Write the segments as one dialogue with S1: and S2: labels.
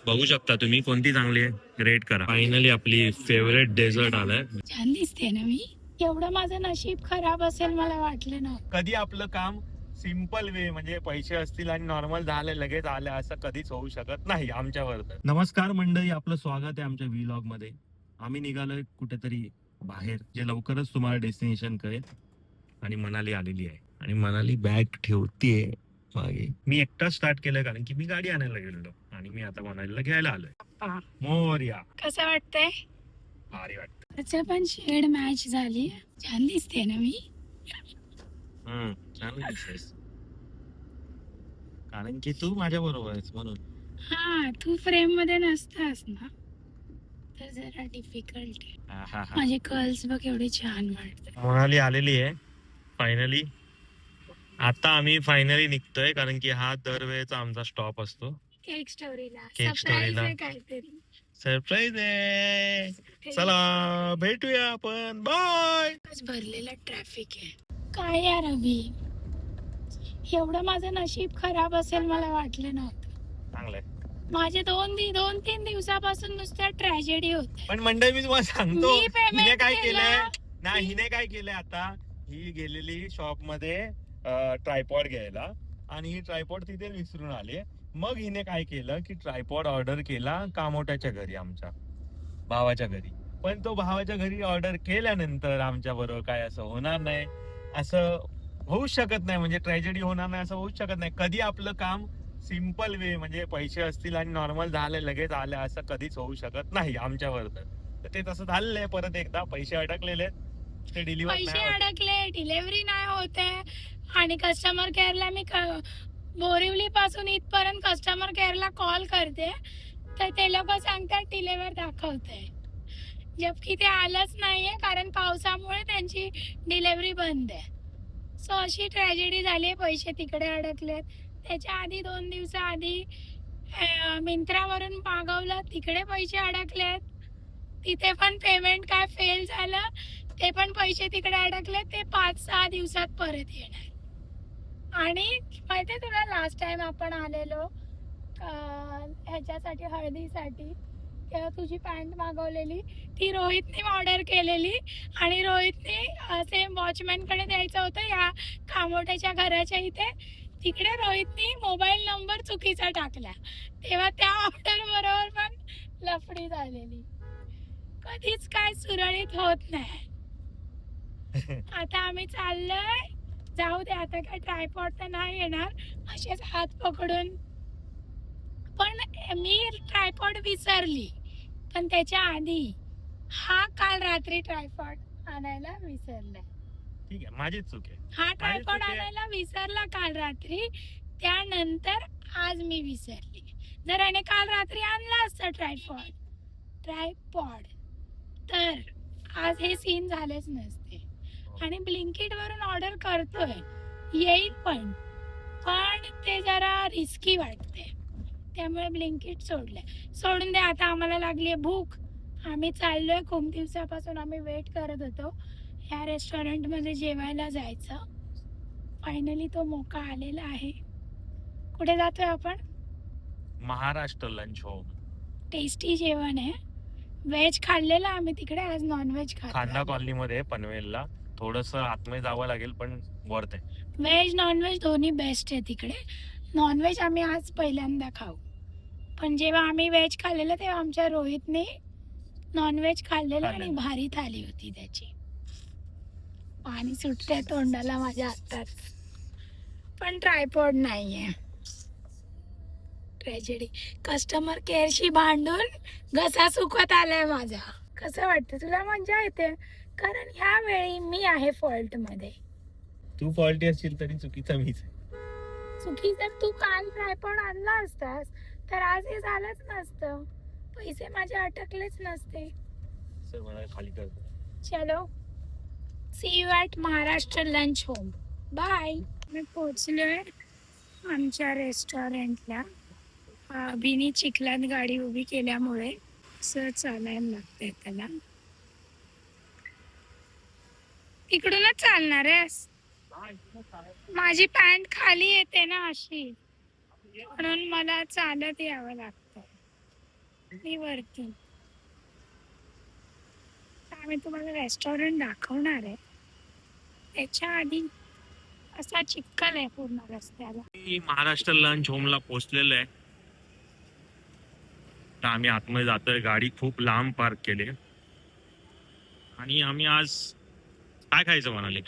S1: बघू शकता तुम्ही कोणती चांगली आहे, रेट करा. फायनली आपली फेवरेट डेझर्ट आलाय.
S2: छान दिसते ना मी. एवढं माझं नशीब खराब असेल मला वाटलं ना.
S1: कधी आपलं काम सिंपल वे म्हणजे पैसे असतील आणि नॉर्मल झाले लगेच आले असं कधीच होऊ शकत नाही आमच्यावर तर. नमस्कार मंडळी, आपलं स्वागत आहे आमच्या व्लॉग मध्ये. आम्ही निघालोय कुठेतरी बाहेर, जे लवकरच तुम्हाला डेस्टिनेशन कळेल. आणि मनाली आलेली आहे आणि मनाली बॅग ठेवतीये मागे. मी एकटा स्टार्ट केलंय कारण की मी गाडी आणायला गेलो आणि मी आता मनालीला घ्यायला आलोय. मोरया.
S2: कसं वाटतंय?
S1: भारी वाटत.
S2: त्याचं पण शेड मॅच झाली. छान दिसते ना मी.
S1: छान दिसतेस कारण की तू माझ्या बरोबर आहेस म्हणून.
S2: हा, तू फ्रेम मध्ये नसतास ना, तर जरा डिफिकल्ट आहे. माझे कर्ल्स बघ एवढे छान वाटतात.
S1: मनाली आलेली आहे फायनली. आता आम्ही फायनली निघतोय कारण की हा दरवेळेचा आमचा स्टॉप असतो.
S2: केक स्टोरीला
S1: केक स्टोरीला
S2: काहीतरी
S1: सरप्राईज आहे. चला भेटूया आपण, बाय.
S2: भरलेला ट्रॅफिक आहे. काय यार अभि, एवढं माझं नशीब खराब असेल मला वाटलं नव्हतं.
S1: चांगलंय.
S2: माझे दोन तीन दिवसापासून नुसत्या ट्रॅजेडी होत.
S1: पण मंडळी मी तुम्हाला सांगतो,
S2: मी payment
S1: हिने काय
S2: केलं.
S1: केलंय ना, हिने काय केलंय आता, ही गेलेली शॉप मध्ये ट्रायपॉड घ्यायला आणि ही ट्रायपॉड तिथे विसरून आले. मग हिने काय केलं की ट्रायपॉड ऑर्डर केला कामोट्याच्या घरी, आमच्या भावाच्या घरी. पण तो भावाच्या घरी ऑर्डर केल्यानंतर आमच्या बरोबर काय असं होणार नाही, असं होऊच शकत नाही. म्हणजे ट्रॅजेडी होणार नाही असं होऊच शकत नाही. कधी आपलं काम सिंपल वे म्हणजे पैसे असतील आणि नॉर्मल झाले लगेच आले असं कधीच होऊ शकत नाही आमच्यावर तर. ते तसं झालेलं आहे. परत एकदा पैसे अडकलेले, ते डिलिव्हर
S2: पैसे अडकले, डिलिव्हरी नाही होते. आणि कस्टमर केअरला मी बोरिवली पासून इथपर्यंत कस्टमर केअरला कॉल करते, तर ते लोक सांगतात डिलिव्हर दाखवते, जबकि ते आलंच नाहीये कारण पावसामुळे त्यांची डिलिव्हरी बंद आहे. सो अशी ट्रॅजेडी झाली. पैसे तिकडे अडकलेत. त्याच्या आधी 2 दिवसाआधी मिंत्रावरून मागवलं, तिकडे पैसे अडकलेत. तिथे पण पेमेंट काय फेल झालं, ते पण पैसे तिकडे अडकले. ते 5-6 दिवसात परत येणार. आणि माहितीये तुला, लास्ट टाइम आपण आलेलो ह्याच्यासाठी, हळदीसाठी, तेव्हा तुझी पॅन्ट मागवलेली, ती रोहितने ऑर्डर केलेली आणि रोहितने सेम वॉचमॅन कडे द्यायचं होतं या खामोट्याच्या घराच्या इथे. तिकडे रोहितने मोबाईल नंबर चुकीचा टाकला, तेव्हा त्या ऑर्डर बरोबर पण लफडी झालेली. कधीच काय सुरळीत होत नाही. आता आम्ही चाललोय, जाऊ दे आता, काय ट्रायपॉड तर नाही येणार, असेच हात पकडून. पण मी ट्रायपॉड विसरली, पण त्याच्या आधी हा काल रात्री ट्रायपॉड आणायला विसरलाय.
S1: ठीक आहे, माझीच चूक आहे.
S2: हा ट्रायपॉड आणायला विसरला काल रात्री, त्यानंतर आज मी विसरली. जर याने काल रात्री आणला असता ट्रायपॉड तर आज हे सीन झालेच नसते. आणि ब्लिंकिट वरून ऑर्डर करतोय, येईल पण ते जरा रिस्की वाटते, त्यामुळे ब्लिंकिट सोडून दे. आता आम्हाला लागली आहे भूक. आम्ही चाललोय, खूप दिवसापासून आम्ही वेट करत होतो ह्या रेस्टॉरंट मध्ये जेवायला जायचं. फायनली तो मोका आलेला आहे. कुठे जातोय आपण?
S1: Maharashtra lunch home.
S2: टेस्टी जेवण आहे. व्हेज खाल्लेलं आम्ही तिकडे, आज नॉनव्हेज
S1: खांदा कॉलनी मध्ये पनवेलला. थोडस आतमध्ये जावं लागेल पण वर्थ आहे.
S2: व्हेज नॉनव्हेज दोन्ही बेस्ट आहे तिकडे. नॉनव्हेज आम्ही आज पहिल्यांदा खाऊ, पण जेव्हा आम्ही व्हेज खाल्लेलं तेव्हा आमच्या रोहितने नॉनव्हेज खाल्लेलं आणि भारी थाली होती त्याची. पाणी सुटतंय तोंडाला माझ्या हातात. पण ट्रायपॉड नाहीये. ट्रॅजेडी. कस्टमर केअरशी भांडून घसा सुकत आलाय माझा. कसं वाटतं तुला? मजा येते कारण ह्या वेळी मी आहे फॉल्ट मध्ये.
S1: तू फॉल्टी असशील तरी चुकीचा मीच आहे.
S2: चुकी जर तू काल ट्रायपॉड आणला असतास तर आज हे झालंच नसतं, पैसे माझे अटकलेच नसते.
S1: सर मला खाली कर.
S2: चलो, see you at Maharashtra lunch home. Bye. मी पोहोचलोय आमच्या रेस्टॉरंटला. अभिनी चिखलात गाडी उभी केल्यामुळे असं चालायला लागतंय त्याला. तिकडूनच चालणार आहेस? माझी पॅन्ट खाली येते ना अशी, म्हणून मला चालत यावं लागतं. मी वरती. आम्ही तुम्हाला रेस्टॉरंट दाखवणार आहे. त्याच्या आधी असा चिखल आहे पूर्ण रस्त्याला.
S1: मी महाराष्ट्र लंच होमला पोहोचलेलो आहे. तर आम्ही आतमध्ये जातोय. गाडी खूप लांब पार्क केली आणि आम्ही आज काय खायचं म्हणाले,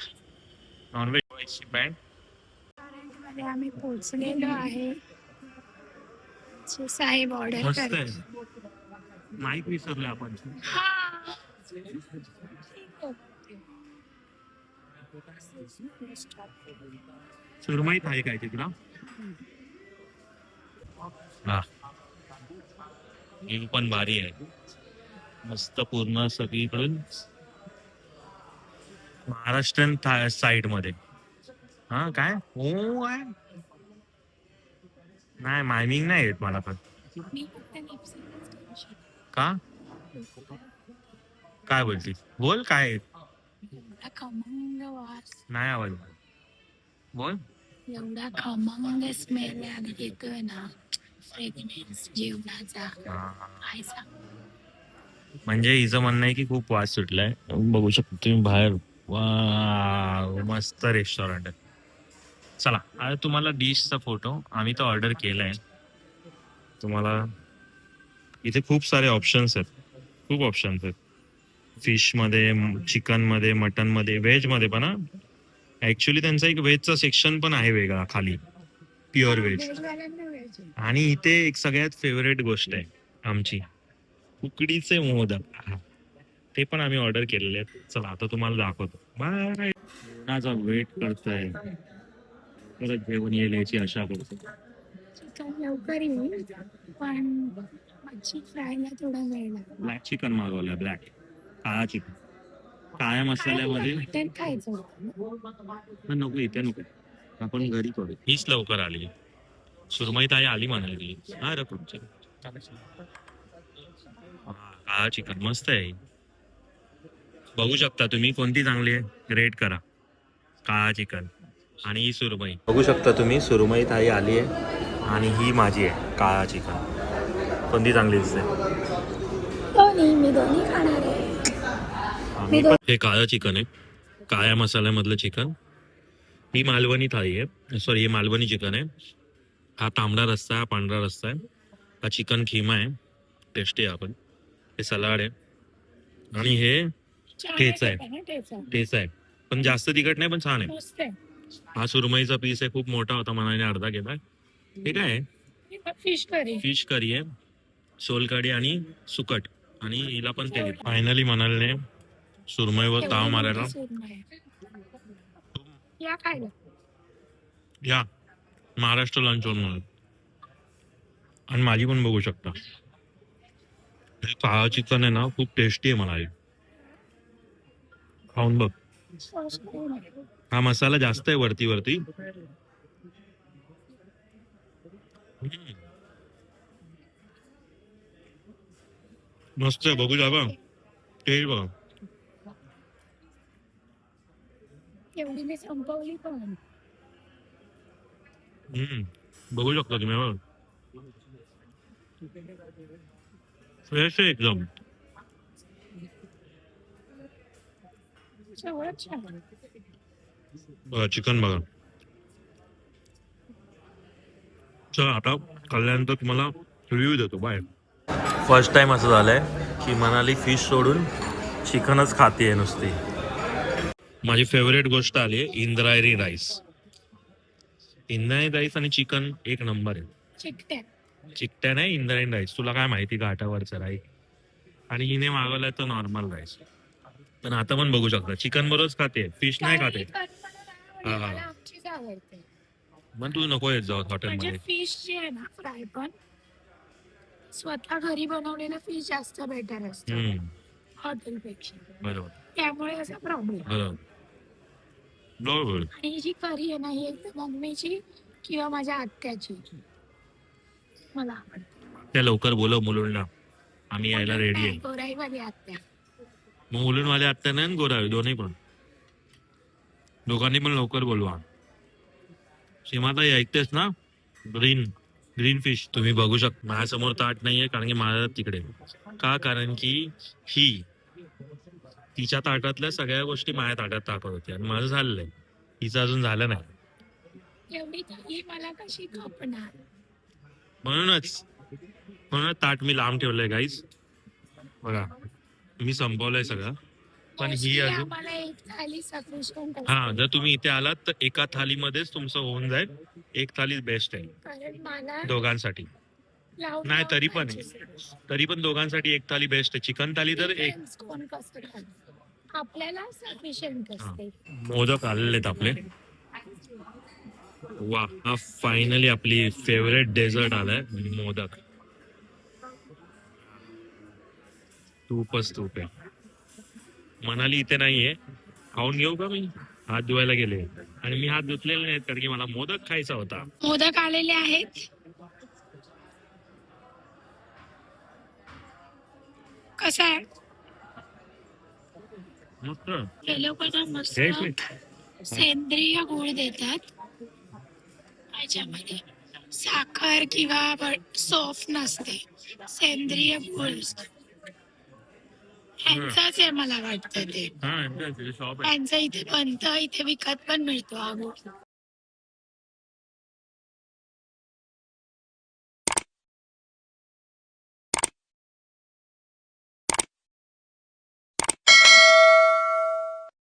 S1: नॉनव्हेज बँड.
S2: मध्ये आम्ही पोहोचलेलो आहे. साहेब ऑर्डर
S1: मस्त
S2: करतात.
S1: आहे. माईक विसरलो आपण.
S2: हा.
S1: सुरमई थाळी काय तुला? हा, ही पण भारी आहे. मस्त पूर्ण सगळीकडून महाराष्ट्रीयन साइड मध्ये. हा काय हो आहे. नाही मायमिंग नाही येत मला पण.
S2: मी फक्त लिपसिंगच करू शकते.
S1: का? काय बोलती? बोल काय आहे?
S2: एवढा खमंग वास,
S1: नाही आवाज. बोल.
S2: एवढा खमंग स्मेल येतोय ना, फ्रेग्रन्स जेवणाचा.
S1: हा.
S2: काय सांग.
S1: म्हणजे हिचं म्हणणं आहे की खूप वास सुटलाय. बघू शकता तुम्ही बाहेर. वा, मस्त रेस्टॉरंट आहे. चला आता तुम्हाला डिशचा फोटो आम्ही तो ऑर्डर केलाय. तुम्हाला इथे खूप सारे ऑप्शन्स आहेत. खूप ऑप्शन्स आहेत. फिश मध्ये, चिकन मध्ये, मटन मध्ये, व्हेज मध्ये पण. ऍक्च्युली त्यांचा एक व्हेजचा सेक्शन पण आहे वेगळा खाली, प्युअर व्हेज.
S2: व्हेजवाल्यांना व्हेज.
S1: आणि इथे एक सगळ्यात फेवरेट गोष्ट आहे आमची, उकडीचे मोदक. ते पण आम्ही ऑर्डर केलेले आहेत. चला आता तुम्हाला दाखवतो. बाय. जेवणाचा वेट करतोय. परत जेवण येईल याची आशा करतो.
S2: चिकन लवकर येईल, पण मच्छी फ्रायला थोडा वेळ लागतो.
S1: ब्लॅक चिकन मागवलं. ब्लॅक, काळा चिकन, काळ्या मसाल्यामध्ये.
S2: मटन खायचं होतं.
S1: नको इथे नको, आपण घरी करू. हीच लवकर आली. सुरमई ताई आली म्हणाली. हा रे पुढचे. काळा चिकन मस्त आहे. बघू शकता तुम्ही कोणती चांगली आहे, रेट करा. काळा चिकन आणि ही सुरमई. बघू शकता तुम्ही, सुरमई थाळी आली आहे आणि ही माझी आहे काळा चिकन. कोणती चांगली दिसते?
S2: मी दोन्ही खाणार आहे.
S1: हे काळं चिकन आहे, काळ्या मसाल्यामधलं चिकन. ही मालवणी थाळी आहे, सॉरी हे मालवणी चिकन आहे. हा तांबडा रस्सा, हा पांढरा रस्सा आहे. हा चिकन खिमा आहे, टेस्टी आहे. आपण हे सलाड आहे आणि हे ठेचा आहे. ठेचा आहे पण जास्त तिखट नाही, पण छान आहे.
S2: मस्त आहे.
S1: हा सुरमईचा पीस आहे, खूप मोठा होता, मनाने अर्धा घेतला. हे काय आहे?
S2: Fish curry.
S1: फिश करी आहे, सोलकढी आणि सुकट. आणि हिला पण ते फायनली म्हणाले सुरमईवर ताव मारायला.
S2: या खायला
S1: या महाराष्ट्र लंच म्हणून. आणि माझी पण बघू शकता. हे काळा चिकन आहे ना, खूप टेस्टी आहे. मला खाऊन बघ. हा मसाला जास्त आहे वरती वरती. मस्त आहे, बघू जा बघ. टेस्ट बघ.
S2: एवढी मी संपवली पण.
S1: बघू शकता तुम्ही बघ. फ्रेश आहे एकदम. चिकन बघा. चला आता खाल्ल्यानंतर तुम्हाला रिव्ह्यू देतो. बाय. फर्स्ट टाइम असं झालंय की मनाली फिश सोडून चिकनच खाते नुसती. माझी फेवरेट गोष्ट आली आहे, इंद्रायणी राईस. इंद्रायणी राईस आणि चिकन एक नंबर आहे. चिकट्या नाही, इंद्रायणी राईस. तुला काय माहिती घाटावरचं राईस. आणि हिने मागवलाय तर नॉर्मल राईस. पण आता पण बघू शकता चिकन बरोबर खाते, फिश नाही खाते. मग तू नको येत जाऊ हॉटेलमध्ये.
S2: फिश जे आहे ना फ्राय, पण स्वतः घरी बनवलेलं फिश जास्त बेटर असतं हॉटेलपेक्षा.
S1: बरोबर.
S2: त्यामुळे असा प्रॉब्लेम.
S1: बरोबर.
S2: आणि जी करी आहे ना, ही एकदम मम्मीची किंवा माझ्या आत्याची मला आवडते.
S1: त्या लवकर बोलव मुलुंडला, आम्ही यायला रेडी आहे.
S2: गोराईवाली आत्या.
S1: मग मुलुंडवाले आत्या नाही, गोरावी दोन्ही पण. दोघांनी पण लवकर बोलवा. सीमाताई ऐकतेस ना? ग्रीन ग्रीन फिश तुम्ही बघू शकता. माझ्यासमोर ताट नाहीये कारण की माझ्या तिकडे. का? कारण की ही तिच्या ताटातल्या सगळ्या गोष्टी माझ्या ताटात टाकत होती आणि माझं झालेलं आहे, हिचं अजून झालं नाही.
S2: एवढी थाळी मला कशी खपणार?
S1: म्हणूनच ताट मी लांब ठेवलंय गाईज. बघा मी संपवलंय सगळं, पण ही
S2: Mostly
S1: अजून.
S2: आम्हाला एक थाळी सफिशियंट
S1: हा, जर तुम्ही इथे आलात तर एका थालीमध्येच तुमचं होऊन जाईल. एक थाली बेस्ट आहे
S2: कारण मला
S1: दोघांसाठी.
S2: लावून
S1: नाही, तरी
S2: लावून
S1: पण
S2: खायची.
S1: तरी पण दोघांसाठी एक थाली बेस्ट आहे. चिकन थाली तर एक.
S2: Depends कोण कसं खातं. आपल्याला सफिशियंट असते.
S1: मोदक आलेले आहेत आपले. वा, हा फायनली आपली फेवरेट डेझर्ट आलाय, मोदक. तूपच तूप आहे. मनाली इथे नाहीये, खाऊन घेऊ का मी? हात धुवायला गेले आणि मी हात धुतलेले नाहीत कारण की मला मोदक खायचा होता.
S2: मोदक आलेले आहेत. कसं आहे?
S1: मस्त.
S2: हे लोक ना मस्त
S1: हे इकडे.
S2: सेंद्रिय गुळ देतात. याच्यामध्ये साखर किंवा सॉफ नसते, सेंद्रिय गुळ असतो. ह्यांचाच आहे मला वाटतं ते.
S1: हा, शॉप आहे.
S2: त्यांचं इथे बनतं, इथे विकत पण मिळतो हा गुळ.